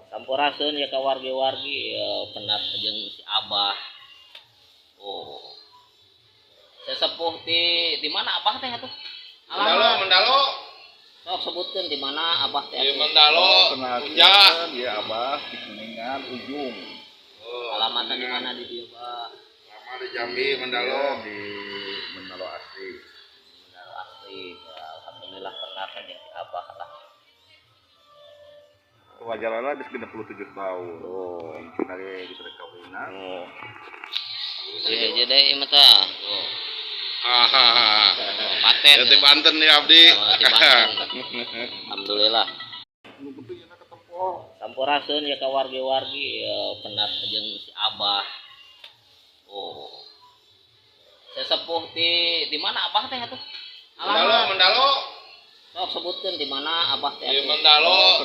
Sampurasun ya ke wargi-wargi ya penas jeung si Abah. Oh. Sesepuh di mana Abah teh atuh? Mendalo. Sok sebutkeun di mana Abah teh. Di Mendalo. Penasihat ya Abah di Kuningan ujung. Alamatnya di mana di dieu, Bah? Lama di Jambi Mendalo. Di Mendalo asli. Mendalo asli. Ya, alhamdulillah pernah jeung si Abah lah. Wajarlah geus 67 tahun. Oh, dari bisa kawinan. Oh. Iya aja deh ieu mah tah. Oh. Paten. Ya di Banten ya Abdi. Oh, di Banten. Alhamdulillah. Sampurasun ya ke wargi-wargi ya penas jeung si Abah. Oh. Sesepuh di mana Abah teh atuh? Mendalo. Sok sebutkeun di mana Abah teh. Di Mendalo.